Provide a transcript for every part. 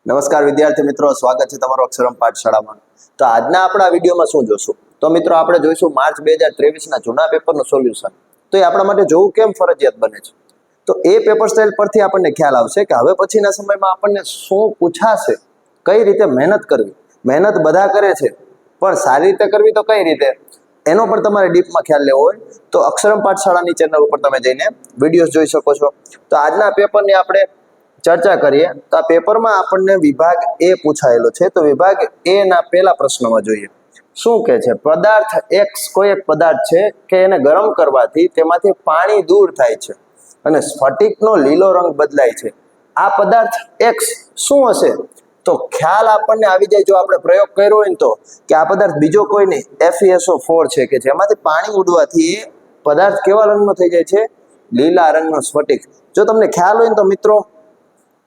નમસ્કાર વિદ્યાર્થી મિત્રો, સ્વાગત છે તમારું અક્ષરમ પાઠશાળામાં। તો આજના આપણા વિડીયોમાં શું જોશું? તો મિત્રો આપણે જોઈશું માર્ચ 2023ના જૂના પેપરનું સોલ્યુશન। તો એ આપણા માટે જોવું કેમ ફરજિયાત બને છે? તો એ પેપર સ્ટાઇલ પરથી આપણને ખ્યાલ આવશે કે હવે પછીના સમયમાં આપણને શું પૂછાશે, કઈ રીતે મહેનત કરવી। મહેનત બધા કરે છે, પણ સારી રીતે કરવી તો કઈ રીતે, એનો પણ તમારે ડીપમાં ખ્યાલ લેવો હોય તો અક્ષરમ પાઠશાળાની ચેનલ ઉપર તમે જઈને વિડીયોઝ જોઈ શકો છો। તો આજના પેપરની આપણે ચર્ચા કરીએ તો આ પેપરમાં આપણને વિભાગ એ પૂછાયેલો છે। તો વિભાગ એ ના પહેલા પ્રશ્નમાં જોઈએ શું કહે છે, પદાર્થ એક્સ કોઈ એક પદાર્થ છે કે એને ગરમ કરવાથી તેમાંથી પાણી દૂર થાય છે અને સ્ફટિકનો લીલો રંગ બદલાય છે। આ પદાર્થ એક્સ શું હશે? તો ખ્યાલ આપણને આવી જાય જો આપણે પ્રયોગ કર્યો હોય ને તો કે આ પદાર્થ બીજો કોઈ નહીં, FeSO4 છે કે જેમાંથી પાણી ઉડવાથી એ પદાર્થ કેવા રંગનો થઈ જાય છે? લીલા રંગનો સ્ફટિક। જો તમને ખ્યાલ હોય ને તો મિત્રો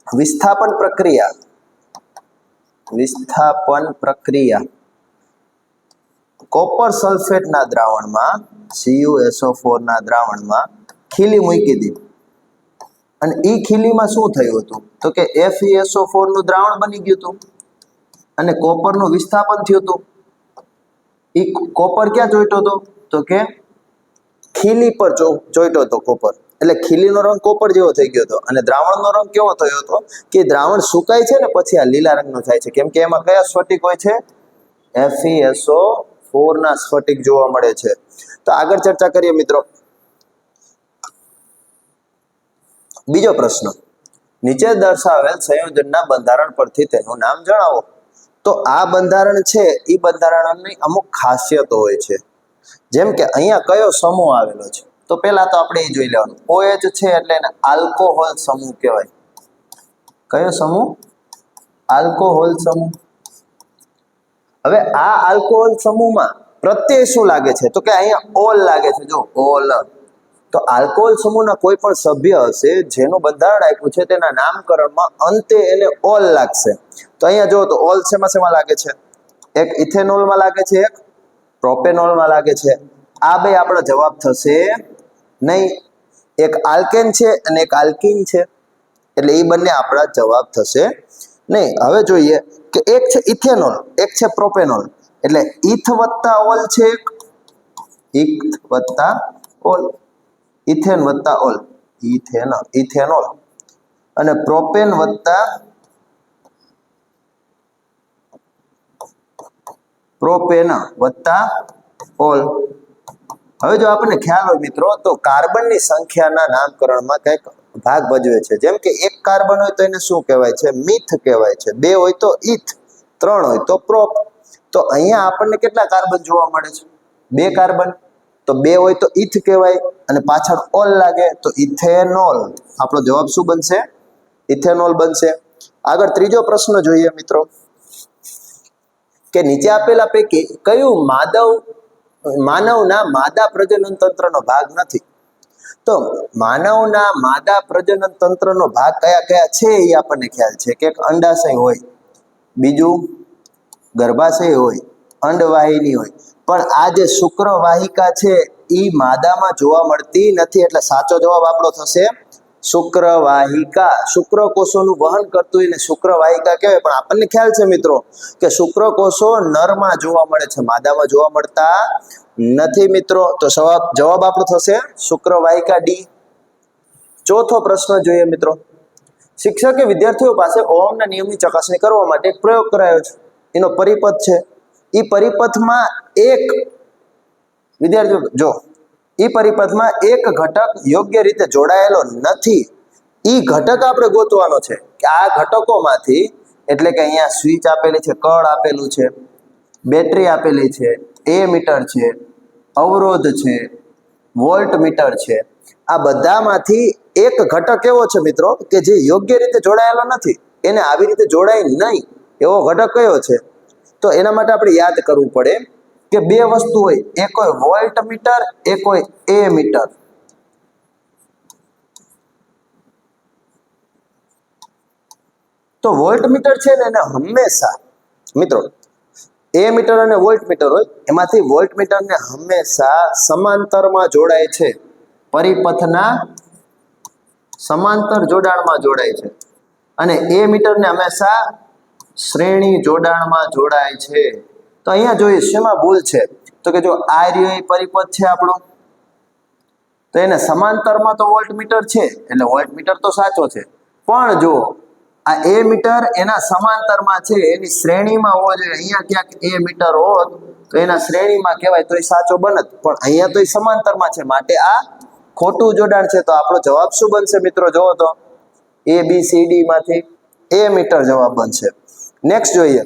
વિસ્થાપન પ્રક્રિયા કોપર સલ્ફેટના દ્રાવણમાં CuSO4 ના દ્રાવણમાં ખીલી મૂકી હતી અને એ ખીલીમાં શું થયું હતું તો કે FeSO4 નું દ્રાવણ બની ગયું હતું અને કોપરનું વિસ્થાપન થયું હતું। એ કોપર ક્યાં ચોંટ્યો હતો તો કે ખીલી પર ચોંટ્યો હતો કોપર, એટલે ખીલીનો રંગ કોપર જેવો થઈ ગયો હતો અને દ્રાવણનો રંગ કેવો થયો હતો કે દ્રાવણ સુકાય છે ને પછી આ લીલા રંગનો થાય છે, કેમ કે એમાં કયા સ્ફટિક હોય છે? FeSO4 ના સ્ફટિક જોવા મળે છે। તો આગળ ચર્ચા કરીએ મિત્રો। બીજો પ્રશ્ન, નીચે દર્શાવેલ સંયોજનના બંધારણ પરથી તેનું નામ જણાવો। તો આ બંધારણ છે એ બંધારણની અમુક ખાસિયતો હોય છે, જેમ કે અહીંયા કયો સમૂહ આવેલો છે તો પહેલા તો આપણે એ જોઈ લેવાનું, OH છે એટલે એને આલ્કોહોલ સમૂહ કહેવાય। કયો સમૂહ? આલ્કોહોલ સમૂહ। હવે આ આલ્કોહોલ સમૂહમાં પ્રત્યય શું લાગે છે તો કે અહીંયા ઓલ લાગે છે, જો ઓલ। તો આલ્કોહોલ સમૂહના કોઈ પણ સભ્ય હશે જેનું બંધારણ આપ્યું છે તેના નામકરણમાં અંતે એને ઓલ લાગશે। તો અહીંયા જો તો ઓલ શેમાં લાગે છે? એક ઇથેનોલમાં લાગે છે, એક પ્રોપેનોલમાં લાગે છે। આ બે આપણો જવાબ થશે નહીં, એક આલ્કેન છે અને એક આલ્કીન છે, એટલે એ બંને આપણા જવાબ થશે નહીં। હવે જોઈએ કે એક છે ઇથેનોલ, એક છે પ્રોપેનોલ, એટલે ઇથ વત્તા ઓલ છે, એક ઇથ વત્તા ઓલ, ઇથેન વત્તા ઓલ, ઇથેનોલ, અને પ્રોપેન વત્તા પ્રોપેન વત્તા ઓલ। હવે જો આપણને ખ્યાલ હોય મિત્રો તો કાર્બનની સંખ્યાના નામકરણમાં કંઈક ભાગ ભજવે છે, જેમ કે એક કાર્બન હોય તો એને શું કહેવાય છે? મિથ કહેવાય છે, બે હોય તો ઇથ, ત્રણ હોય તો પ્રોપ। તો અહીંયા આપણને કેટલા કાર્બન જોવા મળે છે? બે કાર્બન, તો બે હોય તો ઇથ કહેવાય અને પાછળ ઓલ લાગે તો ઇથેનોલ। આપણો જવાબ શું બનશે? ઇથેનોલ બનશે। આગળ ત્રીજો પ્રશ્ન જોઈએ મિત્રો કે નીચે આપેલા પૈકી કયું માનવના માદા પ્રજનન તંત્રનો ભાગ નથી? તો માનવના માદા પ્રજનન તંત્રનો ભાગ કયા કયા છે એ આપણને ખ્યાલ છે કે એક અંડાશય હોય, બીજું ગર્ભાશય હોય, અંડવાહિની હોય, પણ આ જે શુક્રવાહિકા છે એ માદામાં જોવા મળતી નથી, એટલે સાચો જવાબ આપણો થશે શુક્રવાહિકા। શુક્રકોષોનું વહન કરતું એને શુક્રવાહિકા કહેવાય, પણ આપણને ખ્યાલ છે મિત્રો કે શુક્રકોષો નરમાં જોવા મળે છે, માદામાં જોવા મળતા નથી મિત્રો। તો જવાબ આપણો થશે શુક્રવાહિકા, ડી। ચોથો પ્રશ્ન જોઈએ મિત્રો, શિક્ષકે વિદ્યાર્થીઓ પાસે ઓહમના નિયમની ચકાસણી કરવા માટે એક પ્રયોગ કરાયો છે, એનો પરિપથ છે। એ પરિપથમાં એક વિદ્યાર્થીઓ જો એ પરિપથમાં એક ઘટક યોગ્ય રીતે જોડાયેલો નથી, એ ઘટક આપણે ગોતવાનો છે કે આ ઘટકોમાંથી, એટલે કે અહીંયા સ્વિચ આપેલી છે, કળ આપેલું છે, બેટરી આપેલી છે, એ મીટર છે, અવરોધ છે, વોલ્ટ મીટર છે, આ બધામાંથી એક ઘટક એવો છે મિત્રો કે જે યોગ્ય રીતે જોડાયેલો નથી, એને આવી રીતે જોડાય નહીં એવો ઘટક કયો છે? તો એના માટે આપણે યાદ કરવું પડે કે બે વસ્તુ હોય, એક હોય વોલ્ટ મીટર, એક હોય એ મીટર। તો વોલ્ટ મીટર છે ને એને હંમેશા મિત્રો એ મીટર અને વોલ્ટ મીટર હોય, એમાંથી વોલ્ટ મીટરને હંમેશા સમાંતરમાં જોડાય છે, પરિપથના સમાંતર જોડાણમાં જોડાય છે। અને એ મીટરને હંમેશા શ્રેણી જોડાણમાં જોડાય છે. તો અહીંયા જોઈએ શેમાં ભૂલ છે, તો કે જો આ રહ્યો એ પરિપથ છે આપણો, તો એને સમાંતરમાં તો વોલ્ટમીટર છે એટલે વોલ્ટમીટર તો સાચો છે, પણ જો આ એ મીટર એના સમાંતરમાં છે, એની શ્રેણીમાં હોવો જોઈએ. અહીંયા ક્યાંક એ મીટર હોત તો એના શ્રેણીમાં કહેવાય તો એ સાચો બનત, પણ અહીંયા તો એ સમાંતરમાં છે, માટે આ ખોટું જોડાણ છે. તો આપણો જવાબ શું બનશે મિત્રો? જોવો તો એ બી સી ડી માંથી એ મીટર જવાબ બનશે. નેક્સ્ટ જોઈએ,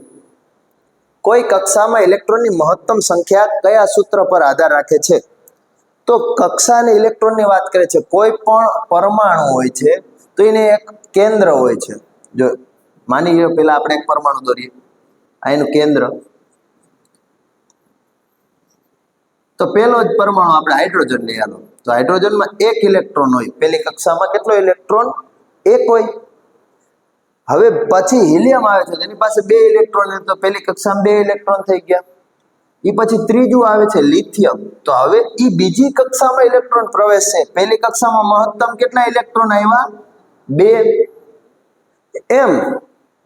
કોઈ કક્ષામાં ઇલેક્ટ્રોનની મહત્તમ સંખ્યા કયા સૂત્ર પર આધાર રાખે છે? તો કક્ષા અને ઇલેક્ટ્રોનની વાત કરે છે. કોઈ પણ પરમાણુ હોય છે તો એને એક કેન્દ્ર હોય છે. જો માની લો પેલા આપણે એક પરમાણુ દોરીએ, આ એનું કેન્દ્ર. તો પેલો જ પરમાણુ આપણે હાઇડ્રોજન લઈ આલો, તો હાઇડ્રોજનમાં એક ઇલેક્ટ્રોન હોય. પેલી કક્ષામાં કેટલો ઇલેક્ટ્રોન? એક હોય. હવે પછી હિલિયમ આવે છે, એની પાસે 2 ઇલેક્ટ્રોન, તો પેલી કક્ષામાં 2 ઇલેક્ટ્રોન થઈ ગયા. એ પછી ત્રીજું આવે છે લિથિયમ, તો હવે એ બીજી કક્ષામાં ઇલેક્ટ્રોન પ્રવેશે. પહેલી કક્ષામાં મહત્તમ કેટલા ઇલેક્ટ્રોન આવ્યા? 2. એમ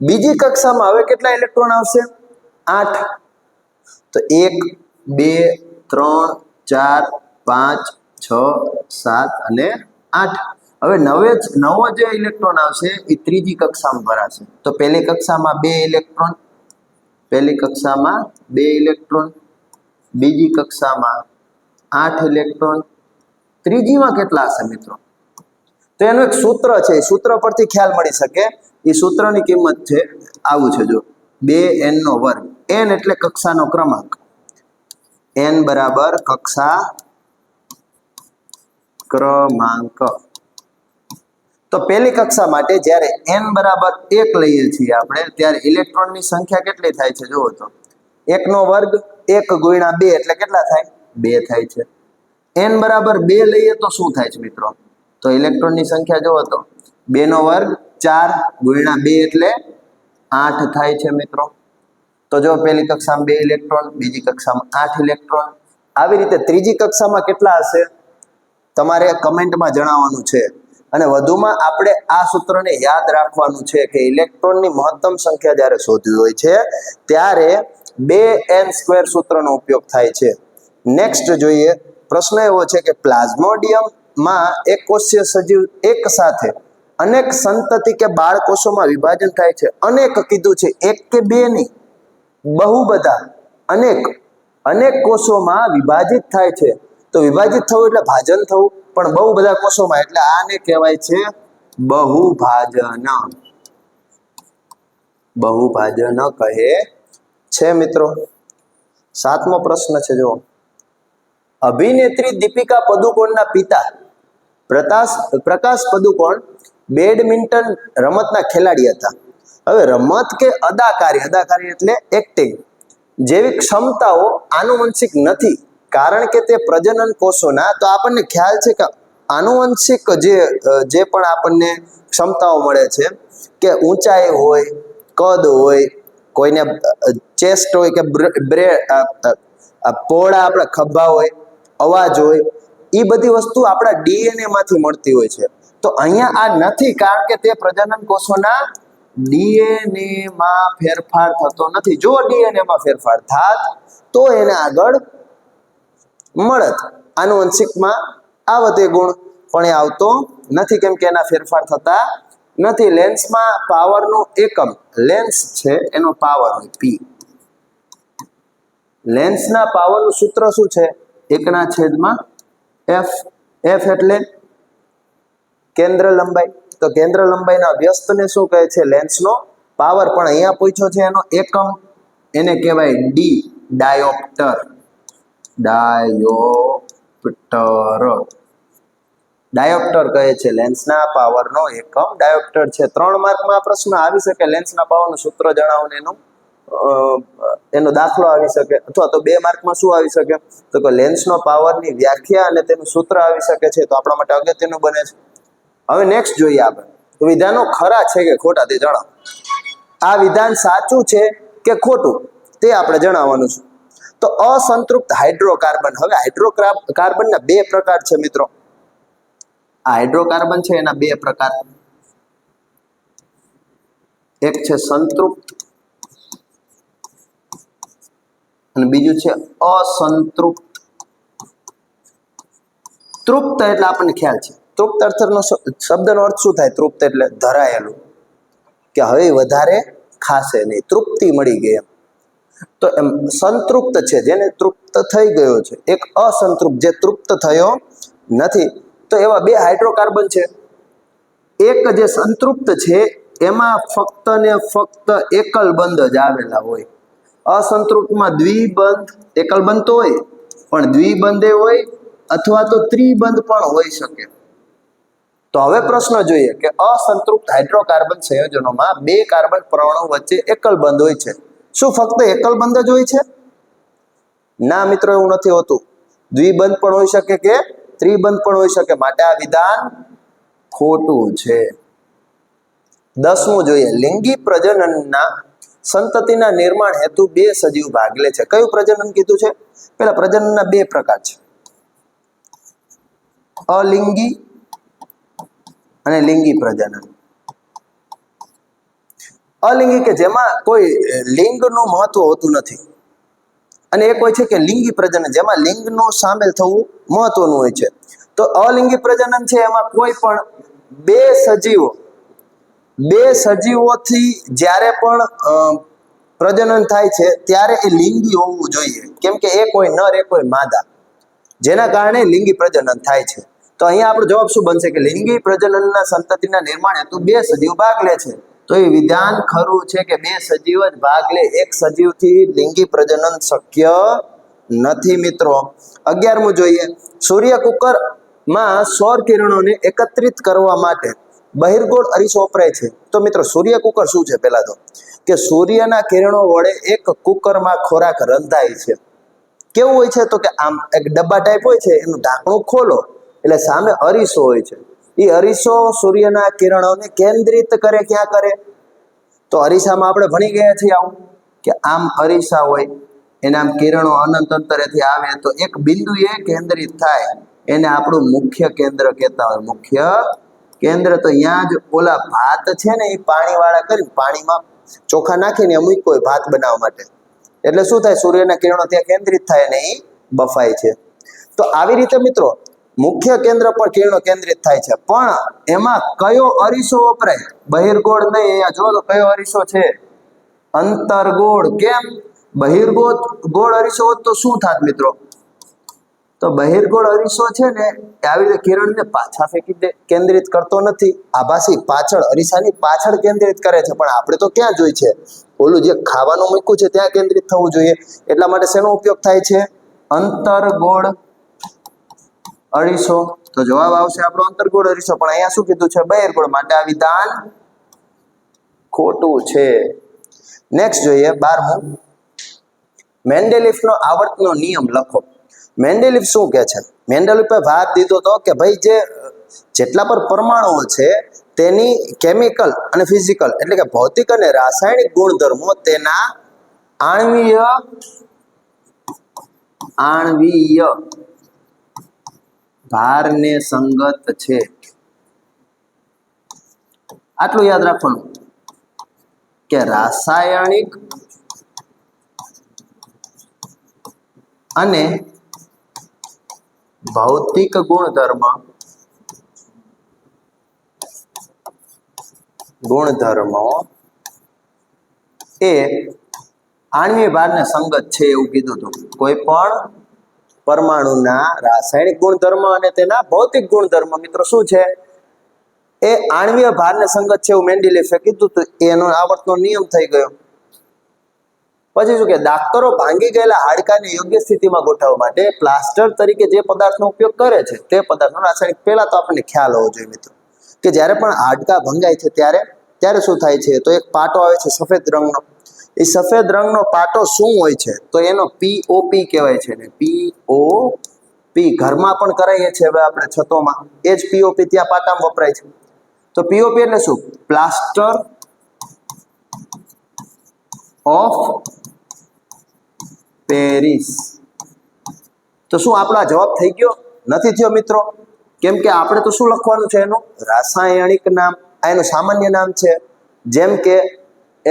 બીજી કક્ષામાં હવે કેટલા ઇલેક્ટ્રોન આવશે? 8. તો 1 2 3 4 5 6 7 અને 8. હવે નવો જે ઇલેક્ટ્રોન આવશે એ ત્રીજી કક્ષામાં ભરાશે. તો પહેલી કક્ષામાં 2 ઇલેક્ટ્રોન, પહેલી કક્ષામાં 2 ઇલેક્ટ્રોન, બીજી કક્ષામાં 8 ઇલેક્ટ્રોન, ત્રીજીમાં કેટલા હશે મિત્રો? તો એનું એક સૂત્ર છે, એ સૂત્ર પરથી ખ્યાલ મળી શકે. એ સૂત્રની કિંમત છે આવું છે, જો 2n². n એટલે કક્ષાનો ક્રમાંક, n બરાબર કક્ષા ક્રમાંક. તો પહેલી કક્ષા માટે જ્યારે n બરાબર 1 લઈએ છીએ આપણે, ત્યારે ઇલેક્ટ્રોનની સંખ્યા કેટલી થાય છે? જુઓ તો 1/2, 1 × 2 એટલે કેટલા થાય? 2 થાય છે. n બરાબર 2 લઈએ તો શું થાય છે મિત્રો? તો ઇલેક્ટ્રોનની સંખ્યા જુઓ તો 2/2 4 × 2 એટલે 8 થાય છે મિત્રો. તો જો પહેલી કક્ષામાં 2 ઇલેક્ટ્રોન, બીજી કક્ષામાં 8 ઇલેક્ટ્રોન. આવી રીતે ત્રીજી કક્ષામાં કેટલા હશે તમારે કમેન્ટમાં જણાવવાનું છે. અને વધુમાં આપણે આ સૂત્રને યાદ રાખવાનું છે કે ઇલેક્ટ્રોનની મહત્તમ સંખ્યા જ્યારે શોધવી હોય છે ત્યારે 2n² સૂત્રનો ઉપયોગ થાય છે. નેક્સ્ટ જોઈએ, પ્રશ્ન એવો છે કે પ્લાઝ્મોડિયમમાં એક કોષીય સજીવ એક સાથે અનેક સંતતિ કે બાળકોષોમાં વિભાજન થાય છે. અનેક કીધું છે, એક કે બે નહીં, બહુ બધા, અનેક કોષોમાં વિભાજિત થાય છે. તો વિભાજિત થવું એટલે ભાજન થવું, પણ બહુ બધા કોષોમાં, એટલે આને કહેવાય છે બહુભાજન. બહુભાજન કહે છે મિત્રો. 7મો પ્રશ્ન છે, જો અભિનેત્રી દીપિકા પદુકોણના પિતા પ્રકાશ પદુકોણ બેડમિન્ટન રમતના ખેલાડી હતા. હવે રમત કે અદાકારી એટલે એક્ટિંગ જેવી ક્ષમતાઓ આનુવંશિક નથી, કારણ કે તે પ્રજનન કોષોના, તો આપણને ખ્યાલ છે કે આનુવંશિક જે પણ આપણને ક્ષમતાઓ મળે છે કે ઊંચાઈ હોય, કદ હોય, કોઈને ચેસ્ટ હોય કે પહોળા આપણા ખભા હોય, અવાજ હોય, એ બધી વસ્તુ આપણા ડીએનએ માંથી મળતી હોય છે. તો અહીંયા આ નથી, કારણ કે તે પ્રજનન કોષોના ડીએનએ માં ફેરફાર થતો નથી. જો ડીએનએ માં ફેરફાર થાત તો એને આગળ મળત, આનુવંશિકમાં આવત એ ગુણ, પણ એ આવતો નથી કેમ કે એના ફેરફાર થતા નથી. લેન્સમાં પાવરનું એકમ, લેન્સ છે એનો પાવર હોય પી. લેન્સના પાવરનું સૂત્ર શું છે? 1/f. f એટલે કેન્દ્ર લંબાઈ. તો કેન્દ્ર લંબાઈના વ્યસ્તને શું કહે છે? લેન્સનો પાવર. પણ અહીંયા પૂછ્યો છે એનો એકમ, એને કહેવાય ડી, ડાયોપ્ટર. ડાયોપ્ટર કહે છે લેન્સના પાવરનો એકમ ડાયોપ્ટર છે. 3 માર્કમાં આ પ્રશ્ન આવી શકે, લેન્સના પાવરનું સૂત્ર જણાવોને એનો દાખલો આવી શકે, અથવા તો 2 માર્કમાં શું આવી શકે? તો કે લેન્સનો પાવરની વ્યાખ્યા અને તેનું સૂત્ર આવી શકે છે. તો આપણા માટે અગત્યનું બને છે. હવે નેક્સ્ટ જોઈએ આપણે, વિધાનો ખરા છે કે ખોટા તે જણાવો. આ વિધાન સાચું છે કે ખોટું તે આપણે જણાવવાનું છે. તો અસંતૃપ્ત હાઇડ્રોકાર્બન. હવે હાઇડ્રોકાર્બનના 2 પ્રકાર છે મિત્રો. આ હાઇડ્રોકાર્બન છે એના 2 પ્રકાર. એક છે સંતૃપ્ત અને બીજું છે અસંતૃપ્ત. તૃપ્ત એટલે આપણને ખ્યાલ છે, તૃપ્ત અર્થનો શબ્દનો અર્થ શું થાય? તૃપ્ત એટલે ધરાયેલું, કે હવે વધારે ખાશે નહીં, તૃપ્તિ મળી ગઈ એમ. તો એમ સંતૃપ્ત છે જેને તૃપ્ત થઈ ગયો છે, એક અસંતૃપ્ત જે તૃપ્ત થયો નથી. તો એવા બે હાઇડ્રોકાર્બન છે. એક જે સંતૃપ્ત છે એમાં ફક્ત ને ફક્ત એકલ બંધ જ આવેલા હોય. અસંતૃપ્તમાં દ્વિબંધ, એકલ બંધ તો હોય પણ દ્વિબંધે હોય અથવા તો ત્રિબંધ પણ હોઈ શકે. તો હવે પ્રશ્ન જોઈએ કે અસંતૃપ્ત હાઇડ્રોકાર્બન સંયોજનોમાં બે કાર્બન પરમાણુ વચ્ચે એકલ બંધ હોય છે. શું ફક્ત એકલ બંધ જ હોય છે? ના મિત્રો, એવું નથી હોતું. દ્વિબંધ પણ હોઈ શકે કે ત્રિબંધ પણ હોઈ શકે. માટે આ વિધાન ખોટું છે. 10મું જોઈએ, લિંગી પ્રજનનના સંતતિના નિર્માણ હેતુ બે સજીવ ભાગ લે છે. કયું પ્રજનન કીધું છે? પેલા પ્રજનનના બે પ્રકાર છે, અલિંગી અને લિંગી પ્રજનન. અલિંગી કે જેમાં કોઈ લિંગનું મહત્વ હોતું નથી, અને એક હોય છે કે લિંગી પ્રજનન જેમાં લિંગનું સામેલ થવું મહત્વનું હોય છે. તો અલિંગી પ્રજનન છે એમાં કોઈ પણ બે સજીવોથી જ્યારે પણ પ્રજનન થાય છે ત્યારે એ લિંગી હોવું જોઈએ, કેમ કે એક હોય નર એક હોય માદા, જેના કારણે લિંગી પ્રજનન થાય છે. તો અહીંયા આપણો જવાબ શું બનશે? કે લિંગી પ્રજનનના સંતતિના નિર્માણ હેતુ બે સજીવ ભાગ લે છે. તો એ વિધાન ખરું છે કે બે સજીવ જ ભાગ લે, એક સજીવથી લિંગી પ્રજનન શક્ય નથી. મિત્રો 11મું જોઈએ, સૂર્યકુકરમાં સૌર કિરણોને એકત્રિત કરવા માટે બહિર્ગોળ અરીસો વપરાય છે. તો મિત્રો સૂર્યકુકર શું છે? પહેલા તો કે સૂર્યના કિરણો વડે એક કુકરમાં ખોરાક રંધાય છે. કેવું હોય છે? તો કે આમ એક ડબ્બા ટાઈપ હોય છે, એનું ઢાંકણું ખોલો એટલે સામે અરીસો હોય છે. એ અરીસો સૂર્યના કિરણોને કેન્દ્રિત કરે. ક્યાં કરે? તો અરીસામાં આપણે ભણી ગયા છીએ આવું કે આમ અરીસા હોય, એને આમ કિરણો અનંત અંતરેથી આવે તો એક બિંદુએ કેન્દ્રિત થાય, એને આપણું મુખ્ય કેન્દ્ર કહેતા હોય. મુખ્ય કેન્દ્ર. તો અહીંયા જ ઓલા ભાત છે ને એ પાણીવાળા કરી પાણીમાં ચોખા નાખીને મૂક્યો હોય ભાત બનાવવા માટે, એટલે શું થાય? સૂર્યના કિરણો ત્યાં કેન્દ્રિત થાય અને એ બફાય છે. તો આવી રીતે મિત્રો મુખ્ય કેન્દ્ર પર કિરણો કેન્દ્રિત થાય છે, પણ એમાં કયો અરીસો વપરાય? બહિર્ગોળ નહીં. અહીંયા જો તો કયો અરીસો છે? અંતર્ગોળ. કેમ? બહિર્ગોળ અરીસો હોત તો શું થાત મિત્રો? તો બહિર્ગોળ અરીસો છે ને એ આવી રીતે કિરણને પાછા ફેંકી દે, કેન્દ્રિત કરતો નથી. આભાસી પાછળ અરીસાની પાછળ કેન્દ્રિત કરે છે, પણ આપણે તો ક્યાં જોઈ છે? ઓલું જે ખાવાનું મૂક્યું છે ત્યાં કેન્દ્રિત થવું જોઈએ. એટલા માટે શેનો ઉપયોગ થાય છે? અંતર્ગોળ અરીસો. તો જવાબ આવશે આપણો અંતર્ગોળ અરીસો. પણ અહીંયા શું કીધું છે? બહિર્ગોળ. માટે આ વિધાન ખોટું છે. નેક્સ્ટ જોઈએ 12મું, મેન્ડેલિફનો આવર્તનો નિયમ લખો. મેન્ડેલિફ શું કહે છે? મેન્ડેલિફે ભાર દીધો હતો કે ભાઈ જેટલા પર પરમાણુઓ છે તેની કેમિકલ અને ફિઝિકલ એટલે કે ભૌતિક અને રાસાયણિક ગુણધર્મો તેના આણ્વીય ભારને સંગત છે. આટલું યાદ રાખવાનું કે રાસાયણિક અને ભૌતિક ગુણધર્મો એ આણ્વીય ભારને સંગત છે એવું કીધું હતું. કોઈ પણ પરમાણુના રાસાયણિક ગુણધર્મ અને તેના ભૌતિક ગુણધર્મ મિત્રો શું છે? એ આણ્વીય ભારને સંગત છે એવું મેન્ડેલિફે કીધું હતું. એનો આવર્તનો નિયમ થઈ ગયો. પછી શું કે દાક્તરો ભાંગી ગયેલા હાડકાને યોગ્ય સ્થિતિમાં ગોઠવવા માટે પ્લાસ્ટર તરીકે જે પદાર્થનો ઉપયોગ કરે છે તે પદાર્થનો રાસાયણિક પહેલા તો આપણને ખ્યાલ હોવો જોઈએ મિત્રો કે જ્યારે પણ હાડકા ભંગાય છે ત્યારે શું થાય છે? તો એક પાટો આવે છે સફેદ રંગનો. એ સફેદ રંગનો પાટો શું હોય છે? તો એનો પીઓપી કહેવાય છે ને. પીઓપી ઘરમાં પણ કરાઈએ છીએ હવે આપણે છતોમાં, એ જ પીઓપી ત્યાં પાટામાં વપરાય છે. તો પીઓપી એટલે શું? Plaster of Paris. તો શું આપણો આ જવાબ થઈ ગયો? નથી થયો મિત્રો. કેમ કે આપણે તો શું લખવાનું છે? એનું રાસાયણિક નામ, આ એનું સામાન્ય નામ છે. જેમ કે એ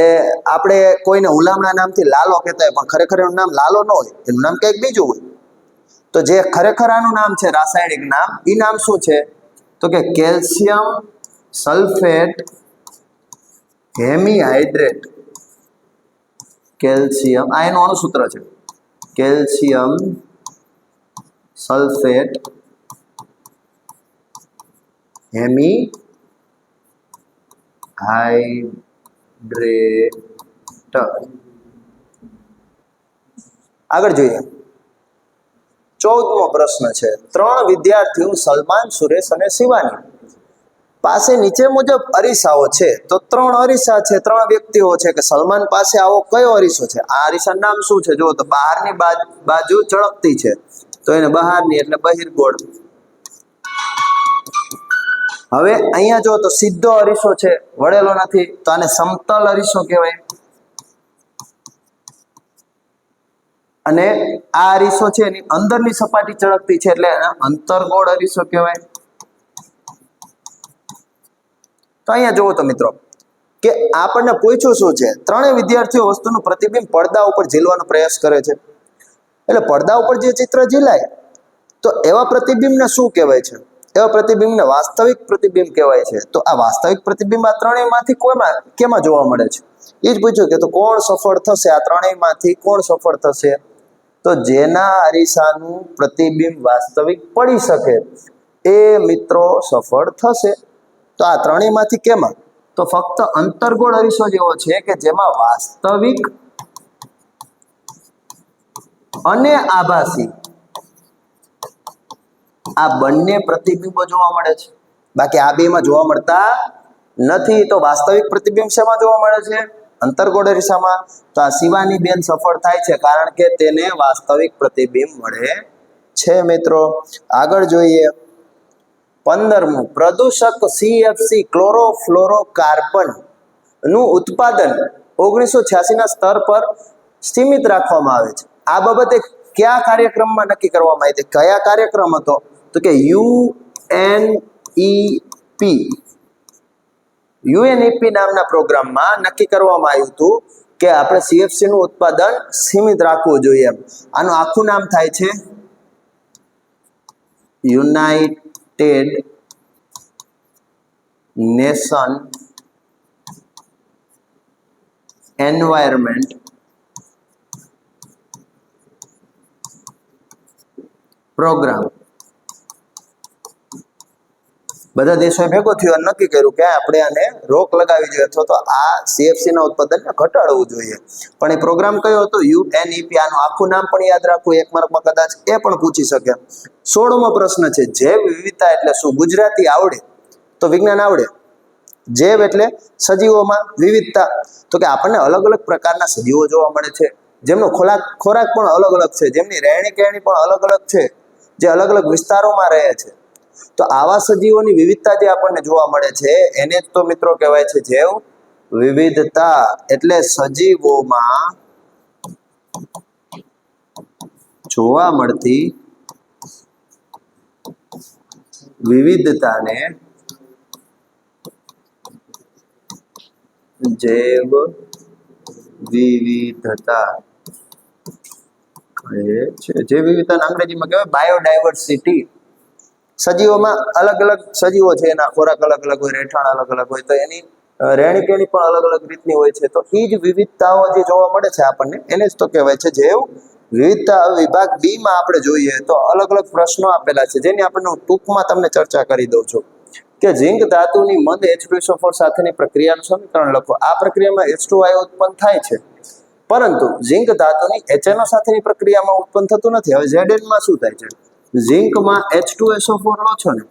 આપણે કોઈને હુલામણા નામથી લાલો કહેતા હોય, પણ ખરેખર એનું નામ લાલો ન હોય, એનું નામ કંઈક બીજું હોય. તો જે ખરેખર આનું નામ છે રાસાયણિક નામ, એ નામ શું છે? તો કે કેલ્શિયમ સલ્ફેટ હેમીહાઇડ્રેટ. કેલ્શિયમ, આ એનું અણુસૂત્ર છે, કેલ્શિયમ સલ્ફેટ હેમીહાઇડ્રેટ. આગળ જોઈએ. 14મો પ્રશ્ન છે. 3 વિદ્યાર્થીઓ સલમાન, સુરેશ અને શિવાની પાસે નીચે મુજબ અરીસાઓ છે. તો 3 અરીસા છે, 3 વ્યક્તિઓ છે, કે સલમાન પાસે આવો કયો અરીસો છે? આ અરીસાનું નામ શું છે? જો તો બહારની બાજુ ચળકતી છે, તો એને બહારની એટલે બહિર્ગોળ. હવે અહીંયા જો તો સીધો અરીસો છે, વળેલો નથી, તો આને સમતલ અરીસો કહેવાય. અને આ અરીસો છે એની અંદરની સપાટી ચળકતી છે, એટલે એને અંતર્ગોળ અરીસો કહેવાય. તો અહીંયા જુઓ તો મિત્રો કે આપણને પૂછ્યું શું છે? 3 વિદ્યાર્થીઓ વસ્તુનું પ્રતિબિંબ પડદા ઉપર ઝીલવાનો પ્રયાસ કરે છે. એટલે પડદા ઉપર જે ચિત્ર ઝીલાય, તો એવા પ્રતિબિંબને શું કહેવાય છે? એવા પ્રતિબિંબને વાસ્તવિક પ્રતિબિંબ કહેવાય છે. તો આ વાસ્તવિક પ્રતિબિંબ આ ત્રણેયમાંથી કેમાં જોવા મળે છે? એ જ પૂછ્યું કે તો કોણ સફળ થશે? આ ત્રણેયમાંથી કોણ સફળ થશે? તો જેના અરીસાનું પ્રતિબિંબ વાસ્તવિક પડી શકે એ મિત્રો સફળ થશે. તો આ ત્રણેયમાંથી કેમાં? તો ફક્ત અંતર્ગોળ અરીસો જેવો છે કે જેમાં વાસ્તવિક અને આભાસી આ બંને પ્રતિબિંબો જોવા મળે છે. બાકી આ બેમાં જોવા મળતા નથી. તો વાસ્તવિક પ્રતિબિંબ શેમાં જોવા મળે છે? અંતર્ગોળ અરીસામાં. તો આ શિવાની બેન સફળ થાય છે કારણ કે તેને વાસ્તવિક પ્રતિબિંબ મળે છે. મિત્રો આગળ જોઈએ. 15મું, પ્રદૂષક CFC ક્લોરોફ્લોરોકાર્બન નું ઉત્પાદન 1986 ના સ્તર પર સીમિત રાખવામાં આવે છે. આ બાબતે કયા કાર્યક્રમમાં નક્કી કરવામાં આવી હતી? કયા કાર્યક્રમ હતો? તો કે UNEP નામના પ્રોગ્રામમાં નક્કી કરવામાં આવ્યું હતું કે આપણે CFC નું ઉત્પાદન સીમિત રાખવું જોઈએ. આનું આખું નામ થાય છે યુનાઇટેડ નેશન એન્વાયરમેન્ટ પ્રોગ્રામ. બધા દેશોએ ભેગો થયો અને નક્કી કર્યું કે આપણે આને રોક લગાવી જોઈએ અથવા તો આ CFC ના ઉત્પાદનને ઘટાડવું જોઈએ. પણ એ પ્રોગ્રામ કયો હતો? UNEP. આનું આખું નામ પણ યાદ રાખવું, 1 માર્કમાં કદાચ એ પણ પૂછી શકે. 16મો પ્રશ્ન છે. જૈવ વિવિધતા એટલે શું? ગુજરાતી આવડે તો વિજ્ઞાન આવડે. જૈવ એટલે સજીવોમાં, વિવિધતા તો કે આપણને અલગ અલગ પ્રકારના સજીવો જોવા મળે છે, જેમનો ખોરાક પણ અલગ અલગ છે, જેમની રહેણી કહેણી પણ અલગ અલગ છે, જે અલગ અલગ વિસ્તારોમાં રહે છે. તો આવા સજીવોની વિવિધતા જે આપણને જોવા મળે છે એને જ તો મિત્રો કહેવાય છે જૈવ વિવિધતા. એટલે સજીવોમાં જોવા મળતી વિવિધતાને જૈવ વિવિધતા કહે છે. જૈવ વિવિધતાને અંગ્રેજીમાં કહેવાય બાયોડાયવર્સિટી. સજીવોમાં અલગ અલગ સજીવો છે, એના ખોરાક અલગ અલગ હોય, રહેઠાણ અલગ અલગ હોય, તો એની રહેણી કહેણી પણ અલગ અલગ રીતની હોય છે. તો એ જ વિવિધતાઓ જે જોવા મળે છે આપણને એને જ તો કહેવાય છે જૈવ વિવિધતા. વિભાગ B માં આપણે જોઈએ તો અલગ અલગ પ્રશ્નો આપેલા છે, જેની આપણને ટૂંકમાં તમને ચર્ચા કરી દઉં છું કે ઝિંક ધાતુની મંદ H2SO4 સાથેની પ્રક્રિયાનું સમીકરણ લખો. આ પ્રક્રિયામાં H2 ઉત્પન્ન થાય છે, પરંતુ ઝિંક ધાતુની HNO સાથેની પ્રક્રિયામાં ઉત્પન્ન થતું નથી. હવે Zn માં શું થાય છે? ઝિંકમાં H2SO4 લો છો ને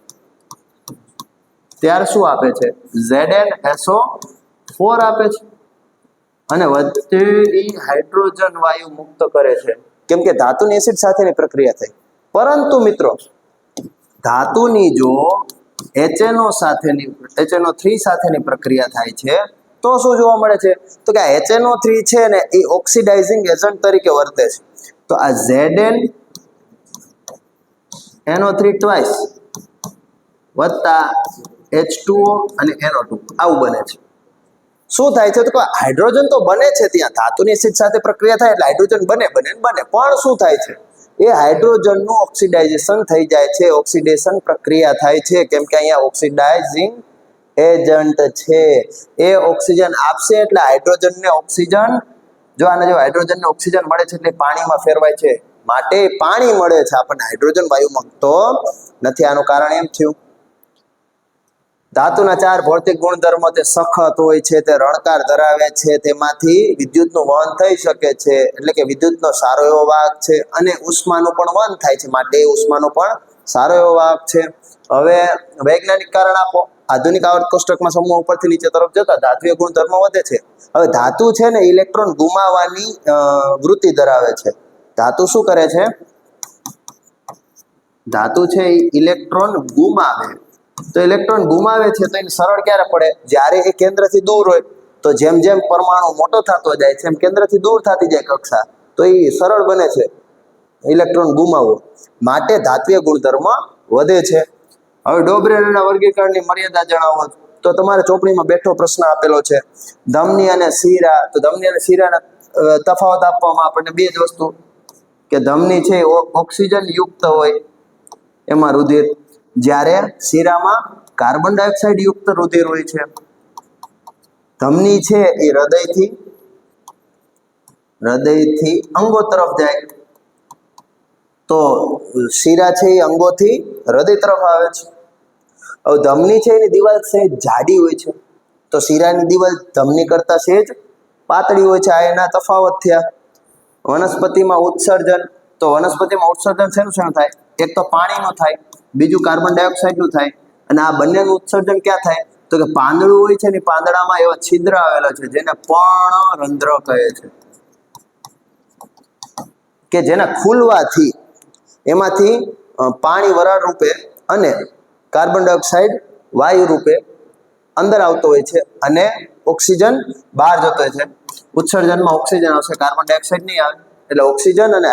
ત્યારે શું આપે છે? ZnSO4 આપે છે અને વધેલી હાઇડ્રોજન વાયુ મુક્ત કરે છે, કેમ કે ધાતુની એસિડ સાથેની પ્રક્રિયા થઈ. પરંતુ મિત્રો ધાતુની જો HNO3 સાથેની પ્રક્રિયા થાય છે તો શું જોવા મળે છે? તો કે આ HNO3 છે ને એ ઓક્સિડાઇઝિંગ એજન્ટ તરીકે વર્તે છે. તો આ ZnNO3 ટ્વાઇસ વત્તા H2O અને NO2 આવું બને છે. શું થાય છે તો કે હાઇડ્રોજન તો બને છે, ત્યાં ધાતુની એસિડ સાથે પ્રક્રિયા થાય એટલે હાઇડ્રોજન બને પણ શું થાય છે એ હાઇડ્રોજનનું ઓક્સિડાઇઝેશન થઈ જાય છે, ઓક્સિડેશન પ્રક્રિયા થાય છે, કેમ કે અહીંયા ઓક્સિડાઇઝિંગ એજન્ટ છે, એ ઓક્સિજન આપશે એટલે હાઇડ્રોજનને ઓક્સિજન, જો આને જો હાઇડ્રોજનને ઓક્સિજન મળે છે એટલે પાણીમાં ફેરવાય છે, માટે પાણી મળે છે આપણને, હાઇડ્રોજન વાયુમાં તો નથી. આનું કારણ એમ થયું ધાતુના 4 ભૌતિક ગુણધર્મો, તે સખત હોય છે, તે રણકાર ધરાવે છે, તેમાંથી વિદ્યુતનું વહન થઈ શકે છે, એટલે કે વિદ્યુતનો સારો એવો વાહક છે, અને ઉષ્માનું પણ વહન થાય છે, માટે ઉષ્માનો પણ સારો એવો વાહક છે. હવે વૈજ્ઞાનિક કારણ આપો. આધુનિક આવર્ત કોષ્ટકમાં સમૂહ ઉપરથી નીચે તરફ જતા ધાત્વિય ગુણધર્મો વધે છે. હવે ધાતુ છે ને ઇલેક્ટ્રોન ગુમાવવાની વૃત્તિ ધરાવે છે. ધાતુ શું કરે છે? ધાતુ છે એ ઇલેક્ટ્રોન ગુમાવે. તો ઇલેક્ટ્રોન ગુમાવે છે તો એને સરળ ક્યારે પડે? જ્યારે એ કેન્દ્રથી દૂર હોય. તો જેમ જેમ પરમાણુ મોટો થતો જાય છે એમ કેન્દ્રથી દૂર થતી જાય કક્ષા, તો એ સરળ બને છે ઇલેક્ટ્રોન ગુમાવવો, માટે ધાત્વિય ગુણધર્મ વધે છે. હવે ડોબ્રેનના વર્ગીકરણની મર્યાદા જણાવો. તો તમારે ચોપડીમાં બેઠો પ્રશ્ન આપેલો છે. ધમની અને શીરા, તો ધમની અને શીરાના તફાવત આપવામાં આપણને બે જ વસ્તુ, કે ધમની છે ઓક્સિજન યુક્ત હોય એમાં રુધિર, જ્યારે શીરામાં કાર્બન ડાયોક્સાઇડ યુક્ત રુધિર હોય છે. ધમની છે એ હૃદયથી અંગો તરફ જાય, તો શીરા છે એ અંગોથી હૃદય તરફ આવે છે. હવે ધમની છે એની દિવાલ સહેજ જાડી હોય છે, તો શીરાની દિવાલ ધમની કરતા સહેજ પાતળી હોય છે. આ એના તફાવત થયા. વનસ્પતિમાં ઉત્સર્જન, તો વનસ્પતિમાં ઉત્સર્જન શેનું થાય? એક તો પાણીનું થાય, બીજું કાર્બન ડાયોક્સાઇડનું થાય, અને આ બંનેનું ઉત્સર્જન ક્યાં થાય? તો કે પાંદડું હોય છે ને, પાંદડામાં એવા છિદ્ર આવેલા છે જેને પર્ણરંધ્ર કહે છે, કે જેના ખુલવાથી એમાંથી પાણી વરાળ રૂપે અને કાર્બન ડાયોક્સાઇડ વાયુ રૂપે અંદર આવતો હોય છે, અને ઓક્સિજન બહાર જતો હોય છે. ઉત્સર્જનમાં ઓક્સિજન આવશે, કાર્બન ડાયોક્સાઇડ નહીં આવે. એટલે ઓક્સિજન અને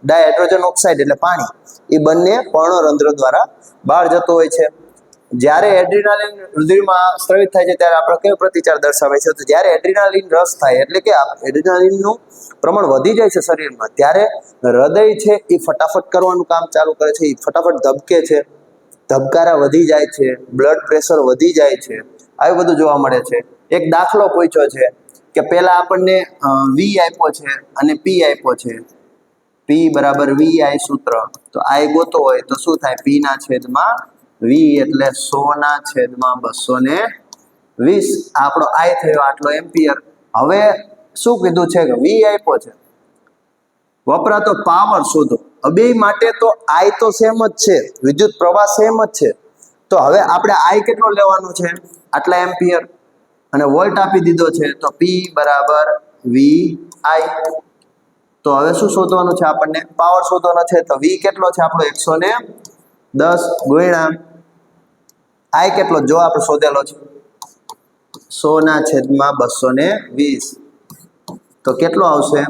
ડાયહાઇડ્રોજન ઓક્સાઇડ એટલે પાણી, એ બંને પર્ણરંધ્ર દ્વારા બહાર જતો હોય છે. જ્યારે એડ્રીનાલિન રુધિરમાં સ્ત્રાવિત થાય છે ત્યારે આપણે કયો પ્રતિચાર દર્શાવે છે? તો જ્યારે એડ્રીનાલિન રસ થાય, એટલે કે એડ્રીનાલિનનું પ્રમાણ વધી જાય છે શરીરમાં, ત્યારે હૃદય છે એ ફટાફટ કરવાનું કામ ચાલુ કરે છે, એ ફટાફટ ધબકે છે, ધબકારા વધી જાય છે, બ્લડ પ્રેશર વધી જાય છે, આવું બધું જોવા મળે છે. એક દાખલો પૂછ્યો છે કે પહેલા આપણને વી આપ્યો છે અને પી આપ્યો છે, પી બરાબર વી આઈ સૂત્ર, તો આઈ ગોતો હોય તો શું થાય? પી ના છેદમાં વી એટલે 100/220, આપણો આઈ થયો આટલો એમ્પિયર. હવે શું કીધું છે કે વી આપ્યો છે, વપરાતો પાવર શોધો. બે માટે તો આઈ તો સેમ જ છે, વિદ્યુત પ્રવાહ સેમ જ છે. તો હવે આપણે આઈ કેટલો લેવાનો છે? આટલા એમ્પિયર, અને વોલ્ટ આપી દીધો છે, તો પી બરાબર વી આઈ. તો હવે શું શોધવાનું છે? આપણને પાવર શોધવાનો છે. તો વી કેટલો છે આપણો? 110 ગુણ્યા આઈ કેટલો? જો આપણે શોધેલો છે 100/220, તો કેટલો આવશે?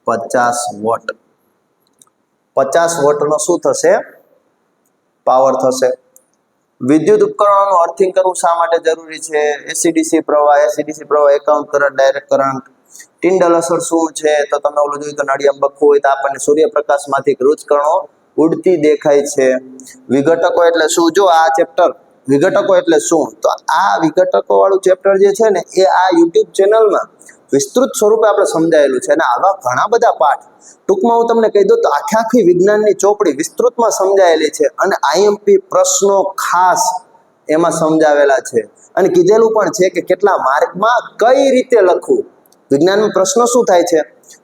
50 વોટ. 50 વોટનો શું થશે? પાવર થશે. વિદ્યુત ઉપકરણોનું અર્થિંગ કરવું શા માટે જરૂરી છે? એસીડીસી પ્રવાહ, એકાઉન્ટ કરંટ, ડાયરેક્ટ કરંટ. ટિન્ડલ અસર શું છે? તો તમે ઓલું જોયું તો નળિયામાં બખવું હોય તો આપણને સૂર્યપ્રકાશમાંથી કૃજકણો ઉડતી દેખાય છે. વિઘટકો એટલે શું? જો આ ચેપ્ટર વિઘટકો એટલે શું, તો આ વિઘટકો વાળું ચેપ્ટર જે છે ને એ આ યુટ્યુબ ચેનલમાં વિસ્તૃત સ્વરૂપે આપણે સમજાયેલું છે, અને આવા ઘણા બધા પાઠ ટૂંકમાં હું તમને કહી દઉં તો આખી વિજ્ઞાનની ચોપડી વિસ્તૃતમાં સમજાયેલી છે, અને આઈએમપી પ્રશ્નો ખાસ એમાં સમજાવેલા છે, અને કીધેલું પણ છે કે કેટલા માર્કમાં કઈ રીતે લખવું. વિજ્ઞાનમાં પ્રશ્નો શું થાય છે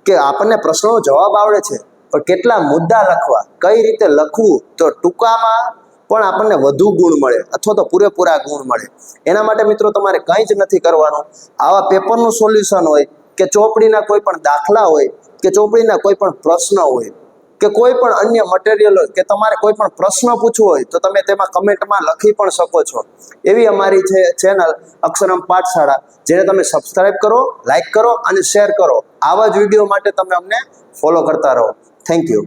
કે આપણને પ્રશ્નનો જવાબ આવડે છે, પણ કેટલા મુદ્દા લખવા, કઈ રીતે લખવું, તો ટૂંકામાં પણ આપણને વધુ ગુણ મળે અથવા તો પૂરેપૂરા ગુણ મળે. એના માટે મિત્રો તમારે કંઈ જ નથી કરવાનું. આવા પેપરનું સોલ્યુશન હોય કે ચોપડીના કોઈ પણ દાખલા હોય કે ચોપડીના કોઈ પણ પ્રશ્ન હોય કે કોઈ પણ અન્ય મટીરિયલ હોય કે તમારે કોઈ પણ પ્રશ્ન પૂછવો હોય તો તમે તેમાં કમેન્ટમાં લખી પણ શકો છો. એવી અમારી છે ચેનલ અક્ષરમ પાઠશાળા, જેને તમે સબસ્ક્રાઇબ કરો, લાઈક કરો અને શેર કરો. આવા જ વિડીયો માટે તમે અમને ફોલો કરતા રહો. Thank you.